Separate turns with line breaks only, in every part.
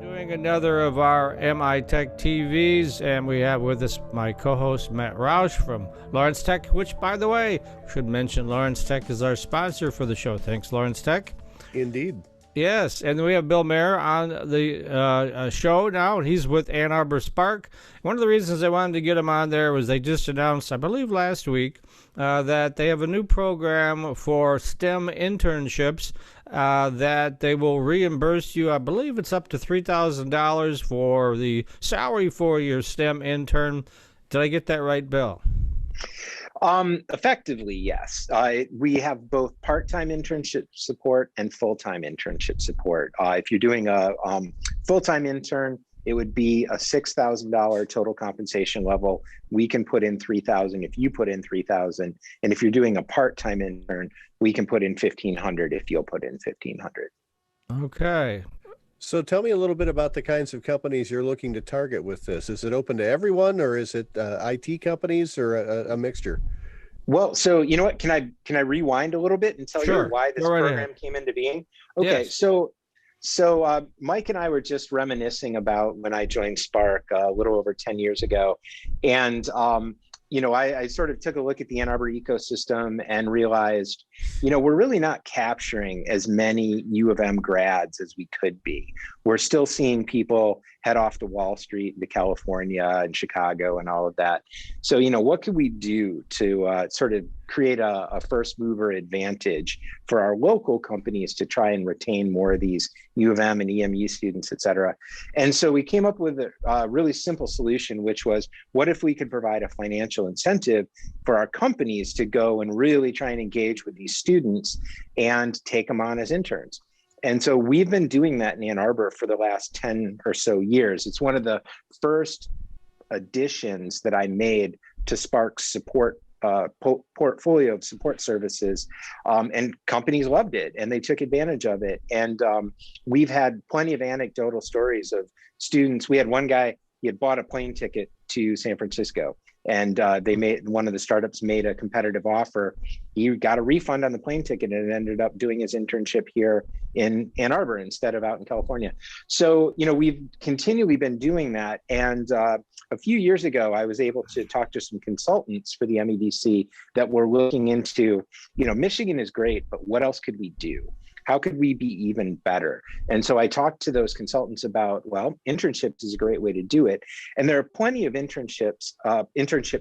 Doing another of our MITech TVs, and we have with us my co-host Matt Roush from Lawrence Tech, which, by the way, should mention Lawrence Tech is our sponsor for the show. Thanks, Lawrence Tech.
Indeed.
Yes, and we have Bill Mayer on the show now, and he's with Ann Arbor SPARK. One of the reasons I wanted to get him on there was they just announced, I believe last week, that they have a new program for STEM internships that they will reimburse you. I believe it's up to $3,000 for the salary for your STEM intern. Did I get that right, Bill?
Effectively, yes. We have both part-time internship support and full-time internship support. If you're doing a full-time intern, it would be a $6,000 total compensation level. We can put in $3,000 if you put in $3,000, and if you're doing a part-time intern, we can put in $1,500 if you'll put in $1,500.
Okay.
So tell me a little bit about the kinds of companies you're looking to target with this. Is it open to everyone, or is it IT companies, or a mixture?
Well, so you know what? Can I rewind a little bit and tell you why this program came into being? Okay, yes. So Mike and I were just reminiscing about when I joined Spark a little over 10 years ago, and I sort of took a look at the Ann Arbor ecosystem and realized, we're really not capturing as many U of M grads as we could be. We're still seeing people head off to Wall Street, to California and Chicago and all of that. So, what could we do to sort of create a first mover advantage for our local companies to try and retain more of these U of M and EMU students, et cetera? And so we came up with a really simple solution, which was, what if we could provide a financial incentive for our companies to go and really try and engage with these students and take them on as interns? And so we've been doing that in Ann Arbor for the last 10 or so years. It's one of the first additions that I made to Spark's support portfolio of support services, and companies loved it and they took advantage of it. And we've had plenty of anecdotal stories of students. We had one guy, he had bought a plane ticket to San Francisco, and one of the startups made a competitive offer. He got a refund on the plane ticket and ended up doing his internship here in Ann Arbor instead of out in California. So, we've continually been doing that. And a few years ago, I was able to talk to some consultants for the MEDC that were looking into, Michigan is great, but what else could we do? How could we be even better? And so I talked to those consultants about, well, internships is a great way to do it. And there are plenty of internship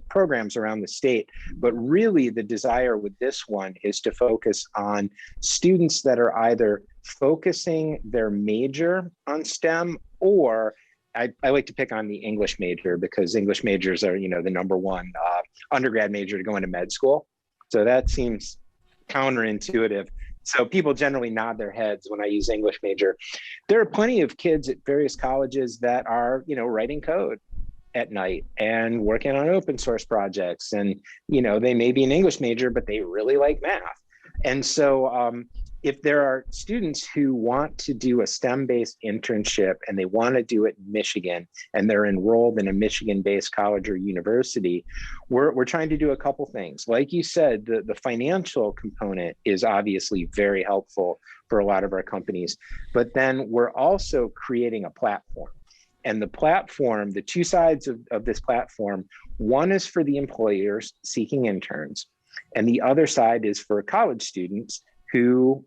programs around the state, but really the desire with this one is to focus on students that are either focusing their major on STEM, or I like to pick on the English major, because English majors are, the number one undergrad major to go into med school. So that seems counterintuitive. So people generally nod their heads when I use English major. There are plenty of kids at various colleges that are, writing code at night and working on open source projects. And, they may be an English major, but they really like math. And so if there are students who want to do a STEM-based internship and they want to do it in Michigan, and they're enrolled in a Michigan-based college or university, we're trying to do a couple things. Like you said, the financial component is obviously very helpful for a lot of our companies, but then we're also creating a platform. And the platform, the two sides of this platform, one is for the employers seeking interns, and the other side is for college students who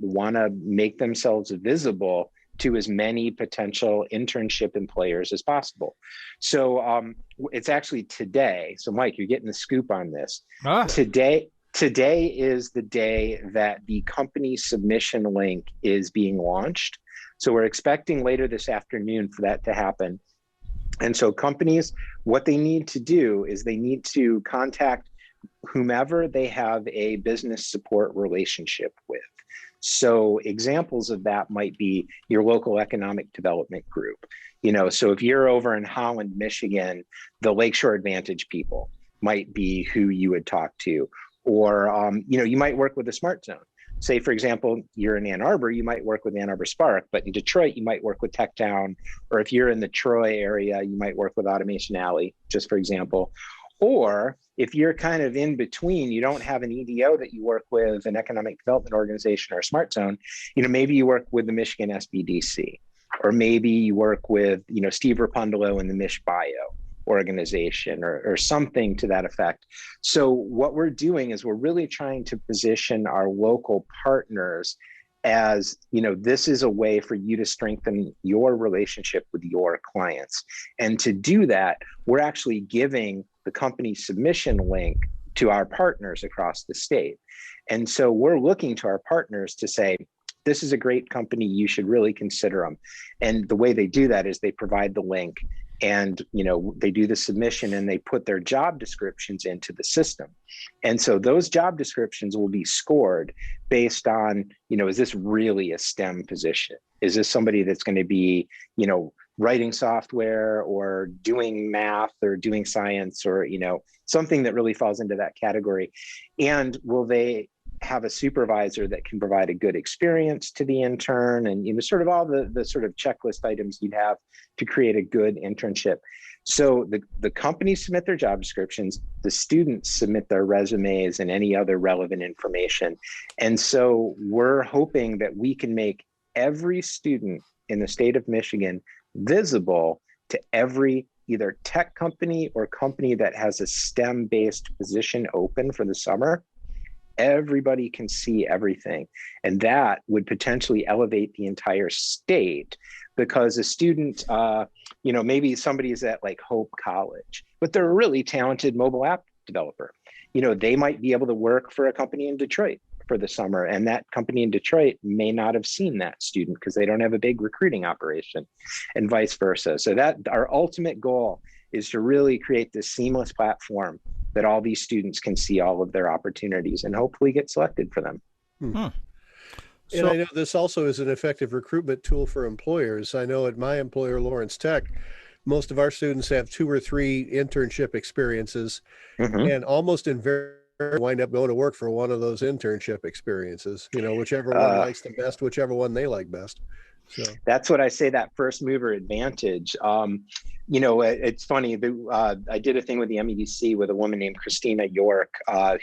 want to make themselves visible to as many potential internship employers as possible. So it's actually today. So Mike, you're getting the scoop on this. Today is the day that the company submission link is being launched. So we're expecting later this afternoon for that to happen. And so companies, what they need to do is they need to contact whomever they have a business support relationship with. So examples of that might be your local economic development group. So if you're over in Holland, Michigan, the Lakeshore Advantage people might be who you would talk to. Or, you might work with a smart zone. Say, for example, you're in Ann Arbor, you might work with Ann Arbor SPARK, but in Detroit, you might work with TechTown. Or if you're in the Troy area, you might work with Automation Alley, just for example. Or if you're kind of in between, you don't have an EDO that you work with, an economic development organization or a smart zone, maybe you work with the Michigan SBDC. or maybe you work with, Steve Rapundolo in the Mish Bio organization or something to that effect. So what we're doing is we're really trying to position our local partners as, this is a way for you to strengthen your relationship with your clients. And to do that, we're actually giving the company submission link to our partners across the state. And so we're looking to our partners to say, this is a great company, you should really consider them. And the way they do that is they provide the link, and they do the submission and they put their job descriptions into the system. And so those job descriptions will be scored based on, is this really a STEM position? Is this somebody that's going to be, writing software or doing math or doing science or, something that really falls into that category? And will they have a supervisor that can provide a good experience to the intern, and sort of all the sort of checklist items you'd have to create a good internship. So the companies submit their job descriptions, the students submit their resumes and any other relevant information. And so we're hoping that we can make every student in the state of Michigan visible to every either tech company or company that has a STEM-based position open for the summer. Everybody can see everything. And that would potentially elevate the entire state, because a student, maybe somebody's at like Hope College, but they're a really talented mobile app developer. They might be able to work for a company in Detroit for the summer, and that company in Detroit may not have seen that student because they don't have a big recruiting operation, and vice versa. So that our ultimate goal is to really create this seamless platform that all these students can see all of their opportunities and hopefully get selected for them.
And I know this also is an effective recruitment tool for employers. I know at my employer, Lawrence Tech, most of our students have 2 or 3 internship experiences, and almost invariably wind up going to work for one of those internship experiences, whichever one likes them best, whichever one they like best. So
that's what I say, that first mover advantage. It's funny. I did a thing with the MEDC with a woman named Christina York,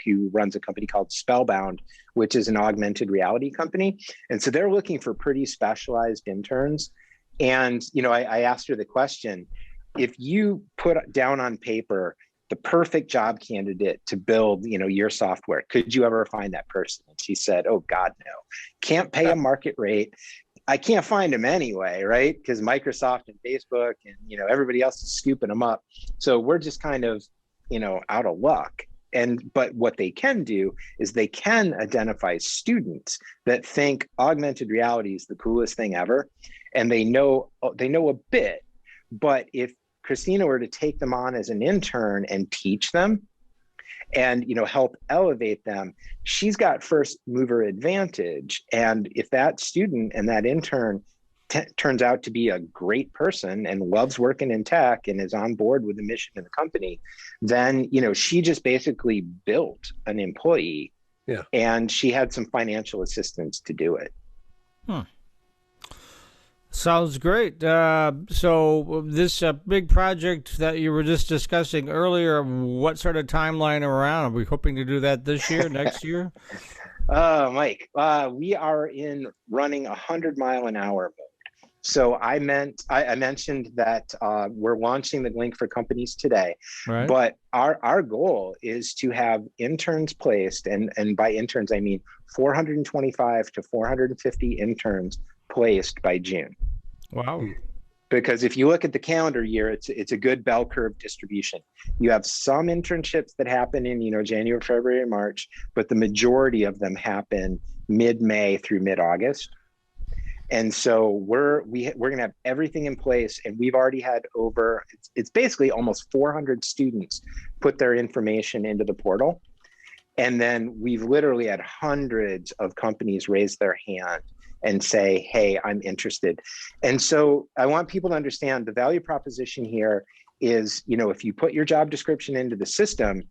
who runs a company called Spellbound, which is an augmented reality company. And so they're looking for pretty specialized interns. And, I asked her the question, if you put down on paper the perfect job candidate to build, your software, could you ever find that person? And she said, oh God, no, can't pay a market rate. I can't find them anyway, right? Because Microsoft and Facebook and, everybody else is scooping them up. So we're just kind of, out of luck. But what they can do is they can identify students that think augmented reality is the coolest thing ever. And they know a bit, but if Christina were to take them on as an intern and teach them and, help elevate them, she's got first mover advantage. And if that student and that intern turns out to be a great person and loves working in tech and is on board with the mission of the company, then, she just basically built an employee.
Yeah.
And she had some financial assistance to do it.
Sounds great. So this big project that you were just discussing earlier, what sort of timeline around? Are we hoping to do that this year, next year?
Mike, we are in running 100-mile-an-hour mode. So I mentioned that we're launching the link for companies today,
right.
But our goal is to have interns placed, and by interns, I mean 425 to 450 interns placed by June.
Wow.
Because if you look at the calendar year, it's a good bell curve distribution. You have some internships that happen in, January, February, and March, but the majority of them happen mid-May through mid-August. And so we're going to have everything in place, and we've already had it's basically almost 400 students put their information into the portal. And then we've literally had hundreds of companies raise their hand and say, hey, I'm interested. And so I want people to understand the value proposition here is, if you put your job description into the system,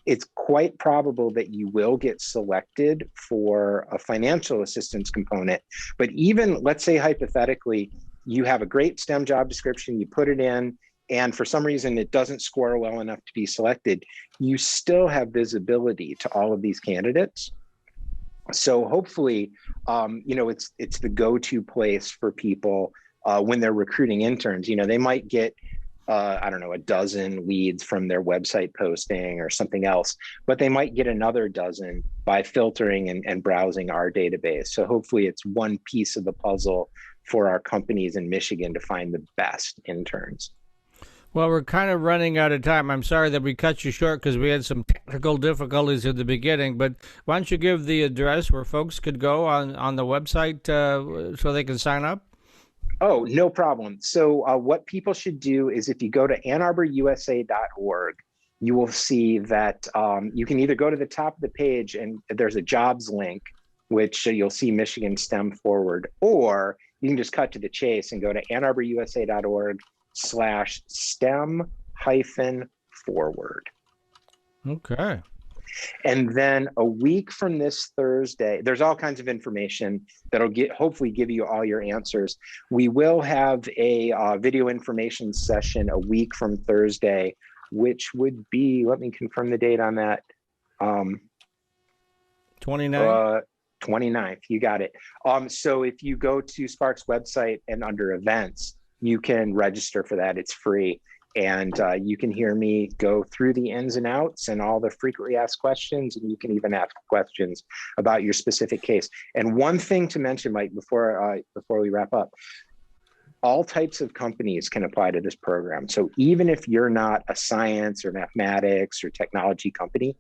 it's quite probable that you will get selected for a financial assistance component. But even, let's say hypothetically, you have a great STEM job description, you put it in, and for some reason it doesn't score well enough to be selected, you still have visibility to all of these candidates. So hopefully, it's the go-to place for people when they're recruiting interns. They might get I don't know, a dozen leads from their website posting or something else, but they might get another dozen by filtering and browsing our database. So hopefully it's one piece of the puzzle for our companies in Michigan to find the best interns.
Well, we're kind of running out of time. I'm sorry that we cut you short because we had some technical difficulties at the beginning, but why don't you give the address where folks could go on the website so they can sign up?
Oh, no problem. So what people should do is if you go to AnnArborUSA.org, you will see that you can either go to the top of the page and there's a jobs link, which you'll see Michigan STEM Forward, or you can just cut to the chase and go to AnnArborUSA.org/STEM-forward.
Okay.
And then a week from this Thursday, there's all kinds of information that'll hopefully give you all your answers. We will have a video information session a week from Thursday, which would be, let me confirm the date on that.
29th?
29th, you got it. So if you go to Spark's website and under events, you can register for that. It's free. And you can hear me go through the ins and outs and all the frequently asked questions, and you can even ask questions about your specific case. And one thing to mention, Mike, before we wrap up, all types of companies can apply to this program. So even if you're not a science or mathematics or technology company,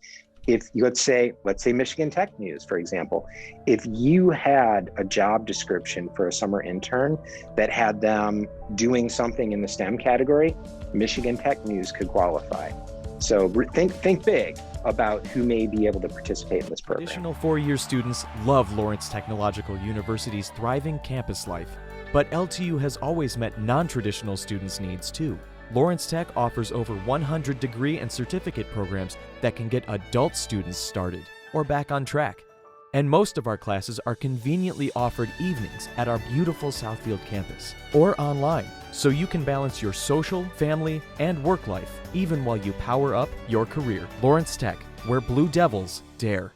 if you, let's say Michigan Tech News, for example, if you had a job description for a summer intern that had them doing something in the STEM category, Michigan Tech News could qualify. So think big about who may be able to participate in this program.
Additional four-year students love Lawrence Technological University's thriving campus life, but LTU has always met non-traditional students' needs too. Lawrence Tech offers over 100 degree and certificate programs that can get adult students started or back on track. And most of our classes are conveniently offered evenings at our beautiful Southfield campus or online, so you can balance your social, family, and work life even while you power up your career. Lawrence Tech, where Blue Devils dare.